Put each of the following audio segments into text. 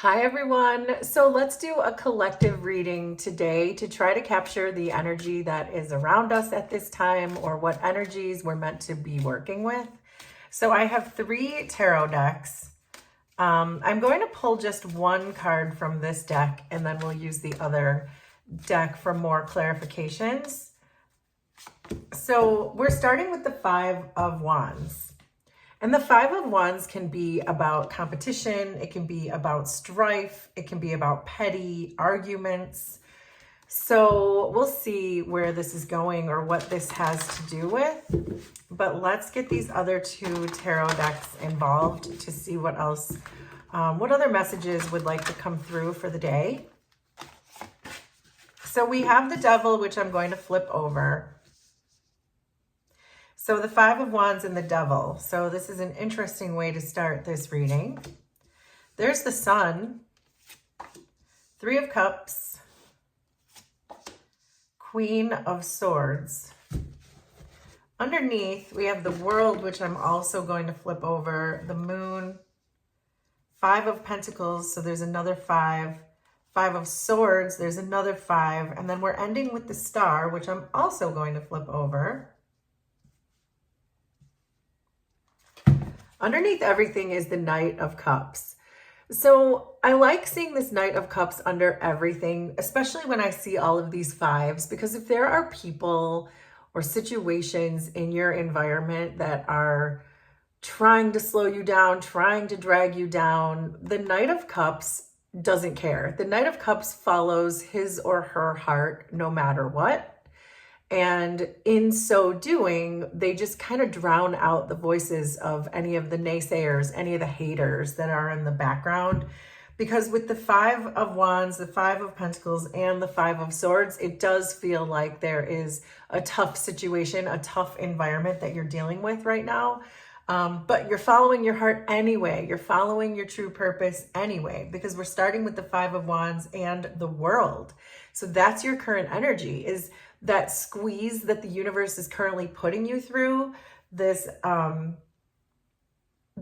Hi, everyone. So let's do a collective reading today to try to capture the energy that is around us at this time or what energies we're meant to be working with. So I have 3 tarot decks. I'm going to pull just one card from this deck and then we'll use the other deck for more clarifications. So we're starting with the 5 of Wands. And the 5 of Wands can be about competition. It can be about strife. It can be about petty arguments. So we'll see where this is going or what this has to do with. But let's get these other 2 tarot decks involved to see what else, what other messages would like to come through for the day. So we have the Devil, which I'm going to flip over. So the 5 of Wands and the Devil. So this is an interesting way to start this reading. There's the Sun, 3 of Cups, Queen of Swords. Underneath, we have the World, which I'm also going to flip over, the Moon, 5 of Pentacles, so there's another 5, 5 of Swords, there's another 5, and then we're ending with the Star, which I'm also going to flip over. Underneath everything is the Knight of Cups. So I like seeing this Knight of Cups under everything, especially when I see all of these 5s, because if there are people or situations in your environment that are trying to slow you down, trying to drag you down, the Knight of Cups doesn't care. The Knight of Cups follows his or her heart no matter what. And in so doing, they just kind of drown out the voices of any of the naysayers, any of the haters that are in the background. Because with the 5 of Wands, the 5 of Pentacles, and the 5 of Swords, it does feel like there is a tough situation, a tough environment that you're dealing with right now. But you're following your heart anyway. You're following your true purpose anyway, because we're starting with the 5 of Wands and the World. So that's your current energy, is that squeeze that the universe is currently putting you through. This,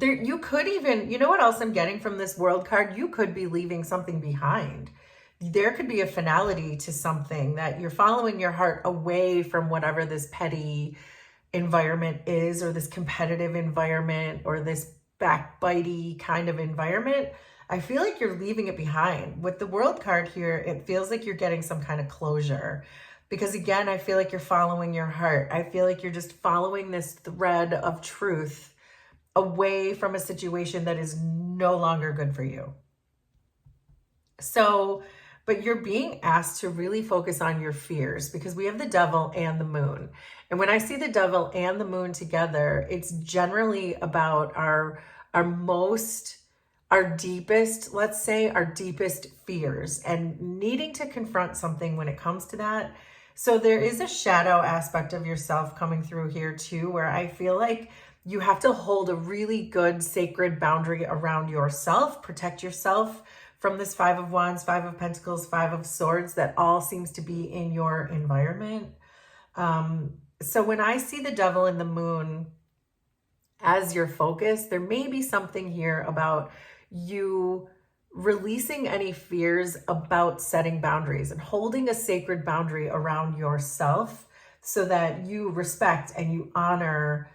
you could even, you know what else I'm getting from this World card? You could be leaving something behind. There could be a finality to something, that you're following your heart away from whatever this petty environment is, or this competitive environment, or this backbitey kind of environment. I feel like you're leaving it behind. With the World card here, it feels like you're getting some kind of closure. Because again, I feel like you're following your heart. I feel like you're just following this thread of truth away from a situation that is no longer good for you. So, but you're being asked to really focus on your fears, because we have the Devil and the Moon. And when I see the Devil and the Moon together, it's generally about our deepest, let's say, our deepest fears, and needing to confront something when it comes to that. So there is a shadow aspect of yourself coming through here too, where I feel like you have to hold a really good sacred boundary around yourself, protect yourself from this 5 of Wands, 5 of Pentacles, 5 of Swords that all seems to be in your environment. So when I see the Devil and the Moon as your focus, there may be something here about you releasing any fears about setting boundaries and holding a sacred boundary around yourself, so that you respect and you honor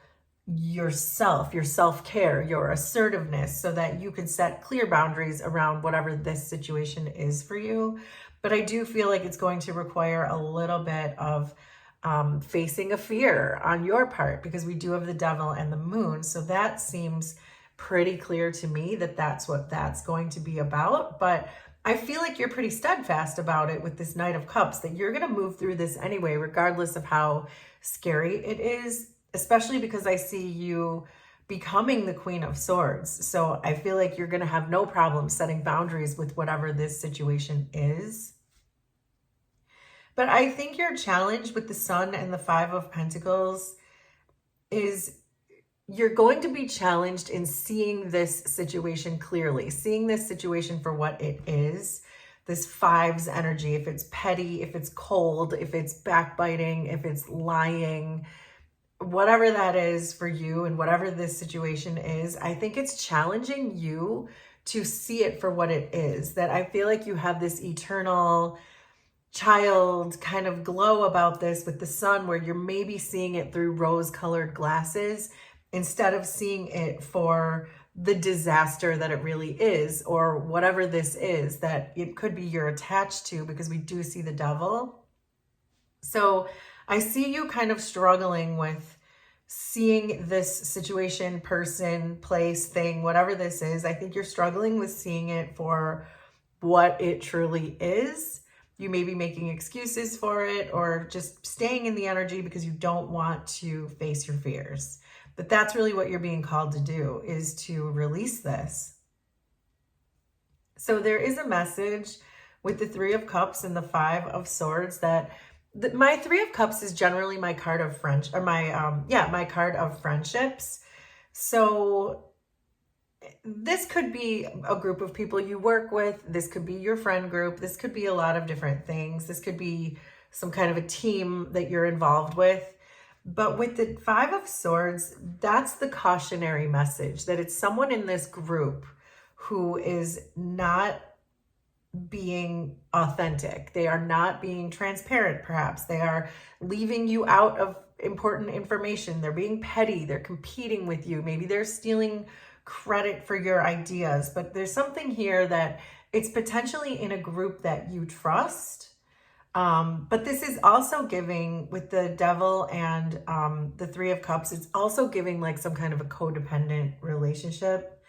yourself, your self-care, your assertiveness, so that you can set clear boundaries around whatever this situation is for you. But I do feel like it's going to require a little bit of facing a fear on your part, because we do have the Devil and the Moon. So that seems pretty clear to me that that's what that's going to be about. But I feel like you're pretty steadfast about it with this Knight of Cups, that you're going to move through this anyway, regardless of how scary it is, especially because I see you becoming the Queen of Swords. So I feel like you're going to have no problem setting boundaries with whatever this situation is. But I think your challenge with the Sun and the 5 of Pentacles is you're going to be challenged in seeing this situation clearly, seeing this situation for what it is, this 5's energy, if it's petty, if it's cold, if it's backbiting, if it's lying, whatever that is for you and whatever this situation is. I think it's challenging you to see it for what it is. That I feel like you have this eternal child kind of glow about this with the sun, where you're maybe seeing it through rose-colored glasses instead of seeing it for the disaster that it really is, or whatever this is that it could be you're attached to, because we do see the devil. So I see you kind of struggling with seeing this situation, person, place, thing, whatever this is. I think you're struggling with seeing it for what it truly is. You may be making excuses for it, or just staying in the energy because you don't want to face your fears. But that's really what you're being called to do, is to release this. So there is a message with the Three of Cups and the Five of Swords that my Three of Cups is generally my card of my card of friendships. So this could be a group of people you work with. This could be your friend group. This could be a lot of different things. This could be some kind of a team that you're involved with. But with the Five of Swords, that's the cautionary message, that it's someone in this group who is not being authentic. They are not being transparent, perhaps. They are leaving you out of important information. They're being petty. They're competing with you. Maybe they're stealing credit for your ideas. But there's something here that it's potentially in a group that you trust. But this is also giving, with the devil and the Three of Cups, it's also giving like some kind of a codependent relationship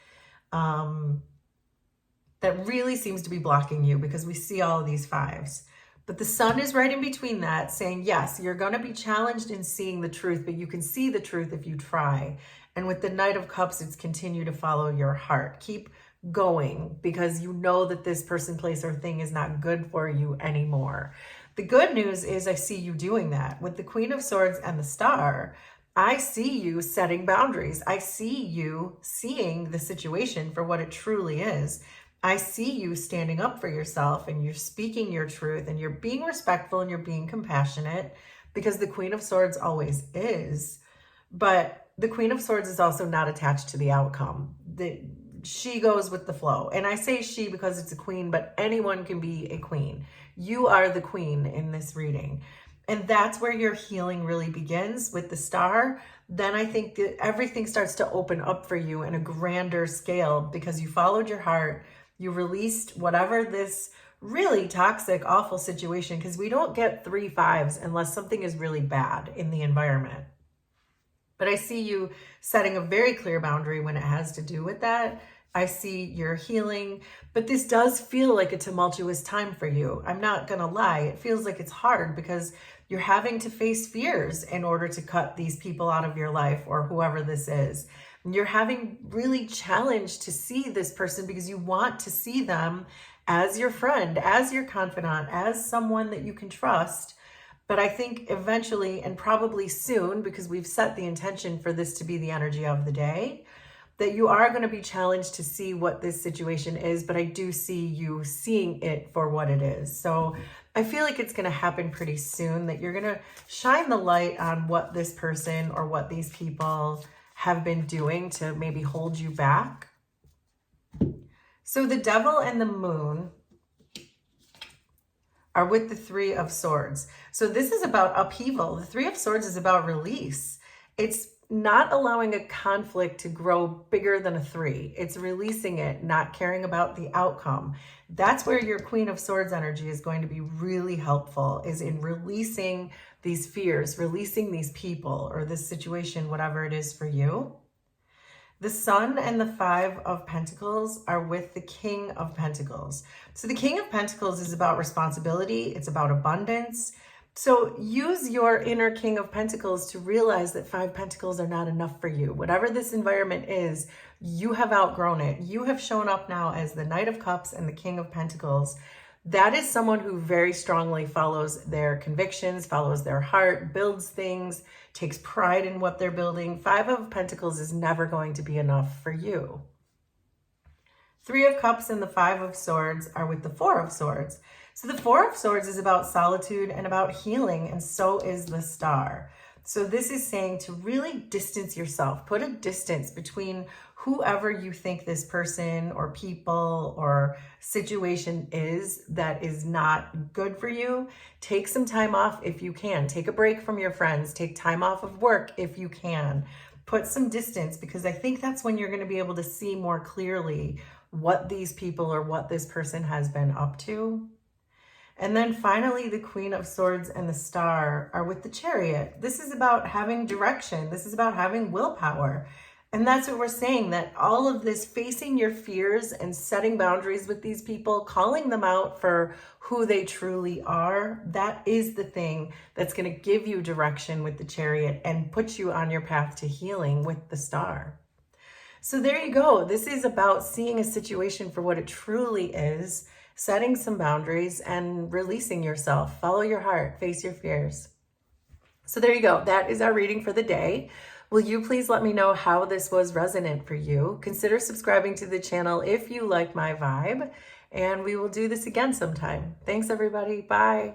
that really seems to be blocking you, because we see all of these fives. But the sun is right in between that, saying, yes, you're going to be challenged in seeing the truth, but you can see the truth if you try. And with the Knight of Cups, it's continue to follow your heart. Keep going, because you know that this person, place, or thing is not good for you anymore. The good news is I see you doing that. With the Queen of Swords and the Star, I see you setting boundaries. I see you seeing the situation for what it truly is. I see you standing up for yourself, and you're speaking your truth, and you're being respectful, and you're being compassionate, because the Queen of Swords always is. But the Queen of Swords is also not attached to the outcome. She goes with the flow. And I say she because it's a queen, but anyone can be a queen. You are the queen in this reading. And that's where your healing really begins with the Star. Then I think that everything starts to open up for you in a grander scale, because you followed your heart. You released whatever this really toxic, awful situation, because we don't get 3 5s unless something is really bad in the environment. But I see you setting a very clear boundary when it has to do with that. I see your healing, but this does feel like a tumultuous time for you. I'm not going to lie. It feels like it's hard, because you're having to face fears in order to cut these people out of your life, or whoever this is. And you're having really challenged to see this person, because you want to see them as your friend, as your confidant, as someone that you can trust. But I think eventually, and probably soon, because we've set the intention for this to be the energy of the day, that you are going to be challenged to see what this situation is. But I do see you seeing it for what it is. So I feel like it's going to happen pretty soon, that you're going to shine the light on what this person or what these people have been doing to maybe hold you back. So the Devil and the Moon are with the Three of Swords. So this is about upheaval. The Three of Swords is about release. It's not allowing a conflict to grow bigger than a 3. It's releasing it, not caring about the outcome. That's where your Queen of Swords energy is going to be really helpful, is in releasing these fears, releasing these people or this situation, whatever it is for you. The Sun and the Five of Pentacles are with the King of Pentacles. So the King of Pentacles is about responsibility. It's about abundance. So use your inner King of Pentacles to realize that 5 Pentacles are not enough for you. Whatever this environment is, you have outgrown it. You have shown up now as the Knight of Cups and the King of Pentacles. That is someone who very strongly follows their convictions, follows their heart, builds things, takes pride in what they're building. 5 of Pentacles is never going to be enough for you. 3 of Cups and the 5 of Swords are with the 4 of Swords. So the 4 of Swords is about solitude and about healing, and so is the Star. So this is saying to really distance yourself, put a distance between whoever you think this person or people or situation is that is not good for you, take some time off if you can. Take a break from your friends. Take time off of work if you can. Put some distance, because I think that's when you're going to be able to see more clearly what these people or what this person has been up to. And then finally, the Queen of Swords and the Star are with the Chariot. This is about having direction. This is about having willpower. And that's what we're saying, that all of this, facing your fears and setting boundaries with these people, calling them out for who they truly are, that is the thing that's going to give you direction with the Chariot and put you on your path to healing with the Star. So there you go. This is about seeing a situation for what it truly is, setting some boundaries and releasing yourself. Follow your heart, face your fears. So there you go. That is our reading for the day. Will you please let me know how this was resonant for you? Consider subscribing to the channel if you like my vibe, and we will do this again sometime. Thanks, everybody. Bye.